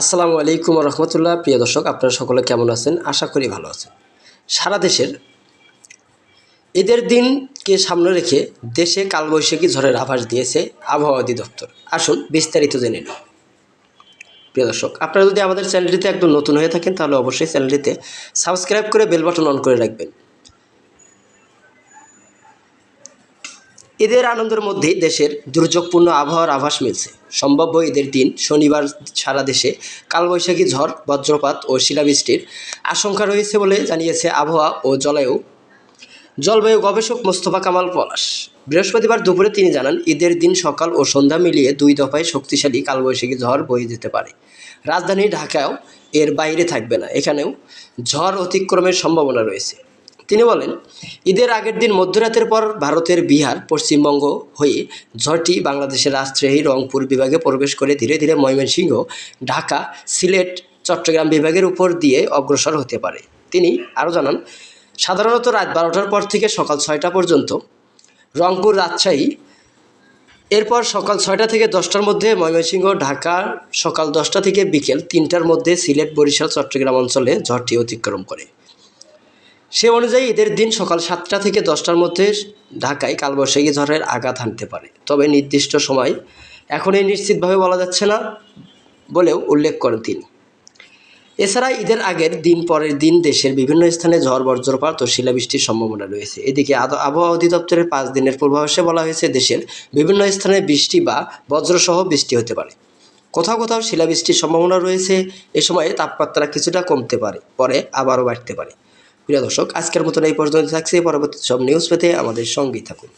আসসালামু আলাইকুম রহমতুল্লাহ। প্রিয় দর্শক, আপনারা সকলে কেমন আছেন? আশা করি ভালো আছেন। সারা দেশের ঈদের দিনকে সামনে রেখে দেশে কালবৈশাখী ঝড়ের আভাস দিয়েছে আবহাওয়া অধিদপ্তর। আসুন বিস্তারিত জেনে নিন। প্রিয় দর্শক, আপনারা যদি আমাদের চ্যানেলটিতে একদম নতুন হয়ে থাকেন তাহলে অবশ্যই চ্যানেলটিতে সাবস্ক্রাইব করে বেল বাটন অন করে রাখবেন। ঈদের আনন্দের মধ্যেই দেশের দুর্যোগপূর্ণ আবহাওয়ার আভাস মিলছে। সম্ভাব্য ঈদের দিন শনিবার সারা দেশে কালবৈশাখী ঝড়, বজ্রপাত ও শিলাবৃষ্টির আশঙ্কা রয়েছে বলে জানিয়েছে আবহাওয়া ও জলবায়ু গবেষক মোস্তফা কামাল পলাশ। বৃহস্পতিবার দুপুরে তিনি জানান, ঈদের দিন সকাল ও সন্ধ্যা মিলিয়ে 2 দফায় শক্তিশালী কালবৈশাখী ঝড় বয়ে যেতে পারে। রাজধানী ঢাকাও এর বাইরে থাকবে না, এখানেও ঝড় অতিক্রমের সম্ভাবনা রয়েছে। তিনি বলেন, ঈদের আগের দিন মধ্যরাতের পর ভারতের বিহার, পশ্চিমবঙ্গ হয়ে ঝড়টি বাংলাদেশের রাজশাহী, রংপুর বিভাগে প্রবেশ করে ধীরে ধীরে ময়মনসিংহ, ঢাকা, সিলেট, চট্টগ্রাম বিভাগের উপর দিয়ে অগ্রসর হতে পারে। তিনি আরও জানান, সাধারণত রাত 12টার পর থেকে সকাল 6টা পর্যন্ত রংপুর, রাজশাহী, এরপর সকাল 6টা থেকে 10টার মধ্যে ময়মনসিংহ, ঢাকা, সকাল 10টা থেকে বিকেল 3টার মধ্যে সিলেট, বরিশাল, চট্টগ্রাম অঞ্চলে ঝড়টি অতিক্রম করে। সে অনুযায়ী ঈদের দিন সকাল 7টা থেকে 10টার মধ্যে ঢাকায় কালবৈশাখী ঝড়ের আঘাত হানতে পারে, তবে নির্দিষ্ট সময় এখনই নিশ্চিতভাবে বলা যাচ্ছে না বলেও উল্লেখ করেন তিনি। এছাড়া ঈদের আগের দিন পরের দিন দেশের বিভিন্ন স্থানে ঝড়, বজ্রপাত ও শিলাবৃষ্টির সম্ভাবনা রয়েছে। এদিকে আবহাওয়া অধিদপ্তরের 5 দিনের পূর্বাভাসে বলা হয়েছে, দেশের বিভিন্ন স্থানে বৃষ্টি বা বজ্রসহ বৃষ্টি হতে পারে। কোথাও কোথাও শিলাবৃষ্টির সম্ভাবনা রয়েছে। এ সময়ে তাপমাত্রা কিছুটা কমতে পারে, পরে আবারও বাড়তে পারে। প্রিয় দর্শক, আজকের মতন এই পর্যন্ত থাকছে। পরবর্তী সব নিউজ পেতে আমাদের সঙ্গেই থাকুন।